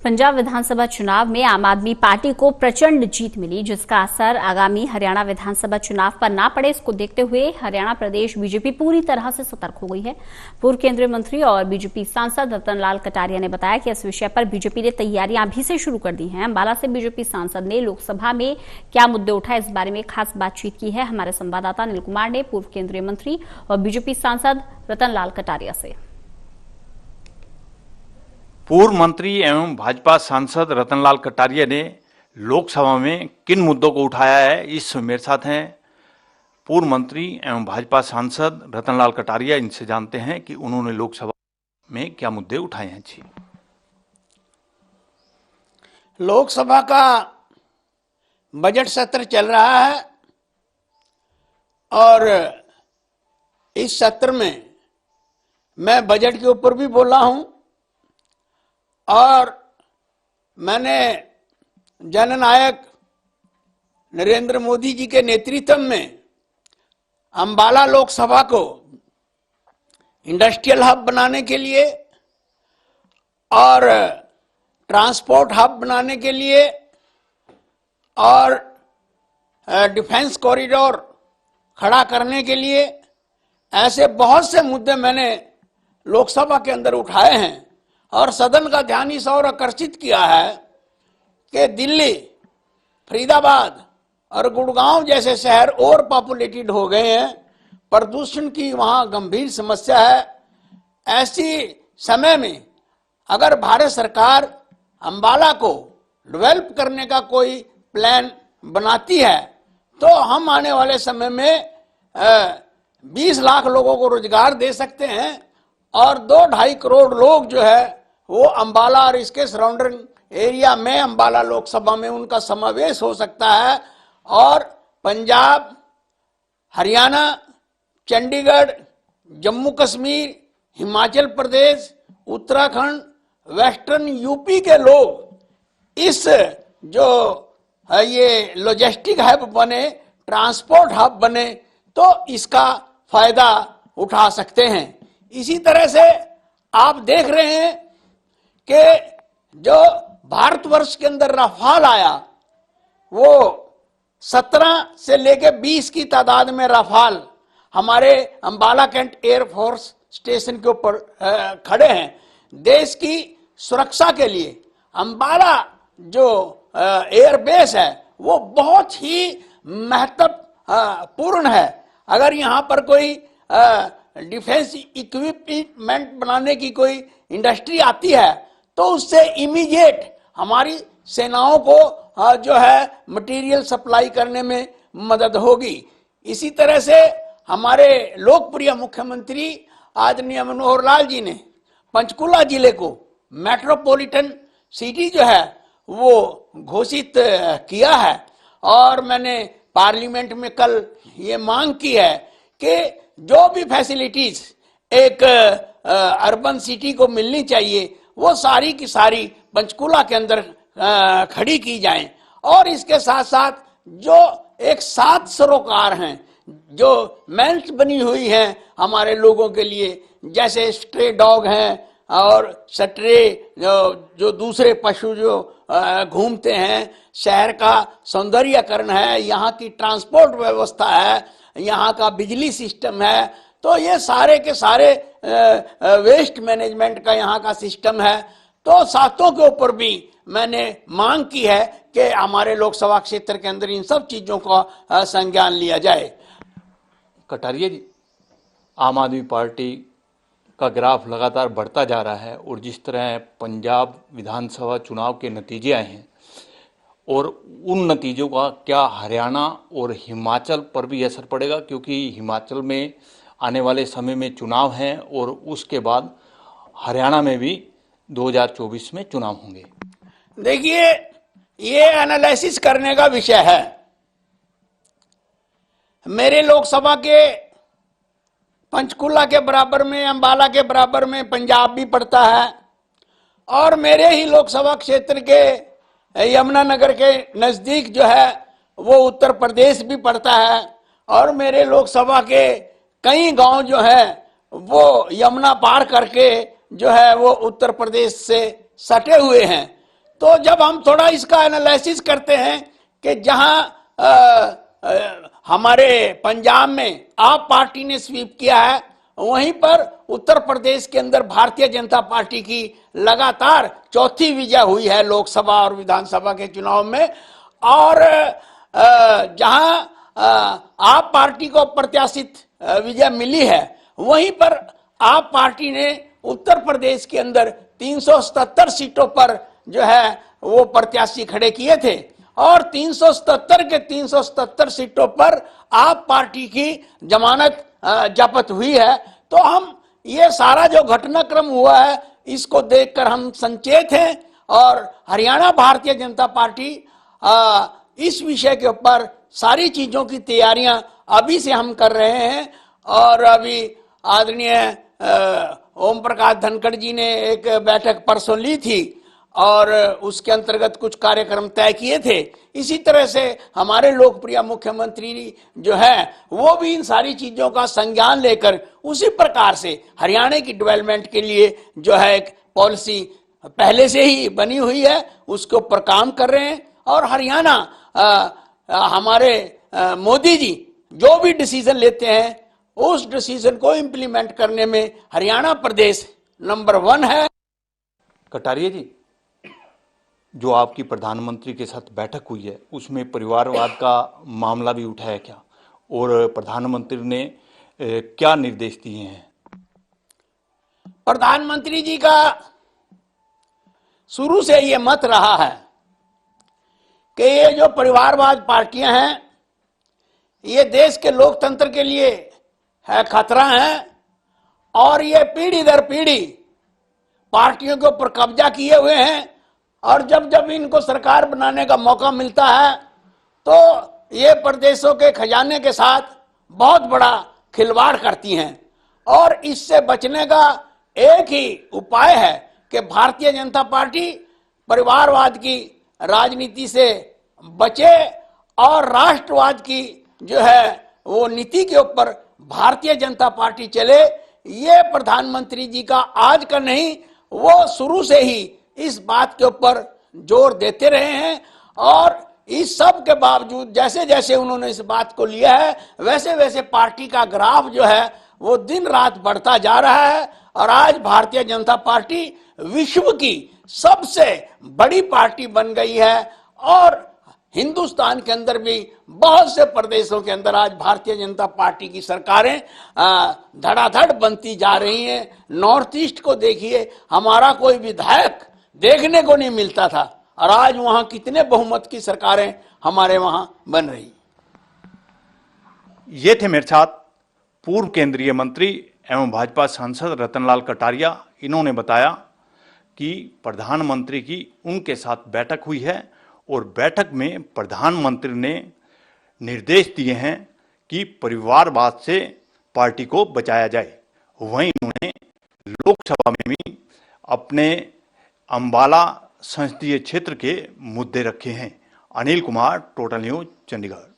पंजाब विधानसभा चुनाव में आम आदमी पार्टी को प्रचंड जीत मिली, जिसका असर आगामी हरियाणा विधानसभा चुनाव पर ना पड़े, इसको देखते हुए हरियाणा प्रदेश बीजेपी पूरी तरह से सतर्क हो गई है। पूर्व केंद्रीय मंत्री और बीजेपी सांसद रतन लाल कटारिया ने बताया कि इस विषय पर बीजेपी ने तैयारियां अभी से शुरू कर दी हैं। अंबाला से बीजेपी सांसद ने लोकसभा में क्या मुद्दे उठाए, इस बारे में खास बातचीत की है हमारे संवाददाता अनिल कुमार ने पूर्व केंद्रीय मंत्री और बीजेपी सांसद रतन लाल कटारिया से। पूर्व मंत्री एवं भाजपा सांसद रतनलाल कटारिया ने लोकसभा में किन मुद्दों को उठाया है, इस मेरे साथ हैं पूर्व मंत्री एवं भाजपा सांसद रतनलाल कटारिया। इनसे जानते हैं कि उन्होंने लोकसभा में क्या मुद्दे उठाए हैं। जी, लोकसभा का बजट सत्र चल रहा है और इस सत्र में मैं बजट के ऊपर भी बोला हूं और मैंने जननायक नरेंद्र मोदी जी के नेतृत्व में अंबाला लोकसभा को इंडस्ट्रियल हब बनाने के लिए और ट्रांसपोर्ट हब बनाने के लिए और डिफेंस कॉरिडोर खड़ा करने के लिए ऐसे बहुत से मुद्दे मैंने लोकसभा के अंदर उठाए हैं और सदन का ध्यान इस ओर आकर्षित किया है कि दिल्ली, फरीदाबाद और गुड़गांव जैसे शहर और पॉपुलेटेड हो गए हैं, प्रदूषण की वहां गंभीर समस्या है। ऐसी समय में अगर भारत सरकार अंबाला को डेवलप करने का कोई प्लान बनाती है तो हम आने वाले समय में 20 लाख लोगों को रोजगार दे सकते हैं और 2-2.5 करोड़ लोग जो है वो अंबाला और इसके सराउंडिंग एरिया में अंबाला लोकसभा में उनका समावेश हो सकता है। और पंजाब, हरियाणा, चंडीगढ़, जम्मू कश्मीर, हिमाचल प्रदेश, उत्तराखंड, वेस्टर्न यूपी के लोग इस जो ये लॉजिस्टिक हब बने, ट्रांसपोर्ट हब बने तो इसका फायदा उठा सकते हैं। इसी तरह से आप देख रहे हैं कि जो भारतवर्ष के अंदर राफाल आया वो 17 से लेके 20 की तादाद में राफाल हमारे अंबाला कैंट एयरफोर्स स्टेशन के ऊपर खड़े हैं। देश की सुरक्षा के लिए अंबाला जो एयरबेस है वो बहुत ही महत्वपूर्ण है। अगर यहाँ पर कोई डिफेंस इक्विपमेंट बनाने की कोई इंडस्ट्री आती है तो उससे इमीडिएट हमारी सेनाओं को जो है मटेरियल सप्लाई करने में मदद होगी। इसी तरह से हमारे लोकप्रिय मुख्यमंत्री आदरणीय मनोहर लाल जी ने पंचकुला जिले को मेट्रोपॉलिटन सिटी जो है वो घोषित किया है और मैंने पार्लियामेंट में कल ये मांग की है कि जो भी फैसिलिटीज एक अर्बन सिटी को मिलनी चाहिए वो सारी की सारी पंचकुला के अंदर खड़ी की जाएं। और इसके साथ साथ जो एक 7 सरोकार हैं जो मेल्स बनी हुई हैं हमारे लोगों के लिए, जैसे स्ट्रे डॉग हैं और स्ट्रे जो दूसरे पशु जो घूमते हैं, शहर का सौंदर्यकरण है, यहाँ की ट्रांसपोर्ट व्यवस्था है, यहाँ का बिजली सिस्टम है, तो ये सारे के सारे वेस्ट मैनेजमेंट का यहाँ का सिस्टम है। तो सातों के ऊपर भी मैंने मांग की है कि हमारे लोकसभा क्षेत्र के अंदर इन सब चीजों का संज्ञान लिया जाए। कटारिया जी, आम आदमी पार्टी का ग्राफ लगातार बढ़ता जा रहा है और जिस तरह पंजाब विधानसभा चुनाव के नतीजे आए हैं और उन नतीजों का क्या हरियाणा और हिमाचल पर भी असर पड़ेगा, क्योंकि हिमाचल में आने वाले समय में चुनाव हैं और उसके बाद हरियाणा में भी 2024 में चुनाव होंगे। देखिए, ये एनालिसिस करने का विषय है। मेरे लोकसभा के पंचकुला के बराबर में, अंबाला के बराबर में पंजाब भी पड़ता है और मेरे ही लोकसभा क्षेत्र के यमुनानगर के नजदीक जो है वो उत्तर प्रदेश भी पड़ता है और मेरे लोकसभा के कई गांव जो है वो यमुना पार करके जो है वो उत्तर प्रदेश से सटे हुए हैं। तो जब हम थोड़ा इसका एनालिसिस करते हैं कि जहां हमारे पंजाब में आप पार्टी ने स्वीप किया है, वहीं पर उत्तर प्रदेश के अंदर भारतीय जनता पार्टी की लगातार चौथी विजय हुई है लोकसभा और विधानसभा के चुनाव में। और जहां आप पार्टी को प्रत्याशित विजय मिली है, वहीं पर आप पार्टी ने उत्तर प्रदेश के अंदर 377 सीटों पर जो है वो प्रत्याशी खड़े किए थे और 377 के 377 सीटों पर आप पार्टी की जमानत जब्त हुई है। तो हम ये सारा जो घटनाक्रम हुआ है इसको देखकर हम संचेत हैं और हरियाणा भारतीय जनता पार्टी इस विषय के ऊपर सारी चीजों की तैयारियां अभी से हम कर रहे हैं। और अभी आदरणीय ओम प्रकाश धनखड़ जी ने एक बैठक परसों ली थी और उसके अंतर्गत कुछ कार्यक्रम तय किए थे। इसी तरह से हमारे लोकप्रिय मुख्यमंत्री जो है वो भी इन सारी चीजों का संज्ञान लेकर उसी प्रकार से हरियाणा की डेवलपमेंट के लिए जो है एक पॉलिसी पहले से ही बनी हुई है उसके ऊपर काम कर रहे हैं। और हरियाणा हमारे मोदी जी जो भी डिसीजन लेते हैं उस डिसीजन को इम्प्लीमेंट करने में हरियाणा प्रदेश नंबर 1 है। कटारिया जी, जो आपकी प्रधानमंत्री के साथ बैठक हुई है उसमें परिवारवाद का मामला भी उठा है क्या, और प्रधानमंत्री ने क्या निर्देश दिए हैं? प्रधानमंत्री जी का शुरू से ये मत रहा है कि ये जो परिवारवाद पार्टियां हैं ये देश के लोकतंत्र के लिए है खतरा है और ये पीढ़ी दर पीढ़ी पार्टियों के ऊपर कब्जा किए हुए हैं और जब जब इनको सरकार बनाने का मौका मिलता है तो ये प्रदेशों के खजाने के साथ बहुत बड़ा खिलवाड़ करती हैं। और इससे बचने का एक ही उपाय है कि भारतीय जनता पार्टी परिवारवाद की राजनीति से बचे और राष्ट्रवाद की जो है वो नीति के ऊपर भारतीय जनता पार्टी चले। ये प्रधानमंत्री जी का आज का नहीं, वो शुरू से ही इस बात के ऊपर जोर देते रहे हैं और इस सब के बावजूद जैसे जैसे उन्होंने इस बात को लिया है वैसे वैसे पार्टी का ग्राफ जो है वो दिन रात बढ़ता जा रहा है। और आज भारतीय जनता पार्टी विश्व की सबसे बड़ी पार्टी बन गई है और हिंदुस्तान के अंदर भी बहुत से प्रदेशों के अंदर आज भारतीय जनता पार्टी की सरकारें धड़ाधड़ बनती जा रही हैं। नॉर्थ ईस्ट को देखिए, हमारा कोई विधायक देखने को नहीं मिलता था और आज वहां कितने बहुमत की सरकारें हमारे वहां बन रही। ये थे मेरे साथ पूर्व केंद्रीय मंत्री एवं भाजपा सांसद रतनलाल कटारिया। इन्होंने बताया कि प्रधानमंत्री की उनके साथ बैठक हुई है और बैठक में प्रधानमंत्री ने निर्देश दिए हैं कि परिवारवाद से पार्टी को बचाया जाए। वहीं उन्होंने लोकसभा में भी अपने अंबाला संसदीय क्षेत्र के मुद्दे रखे हैं। Anil Kumar, total news, Chandigarh.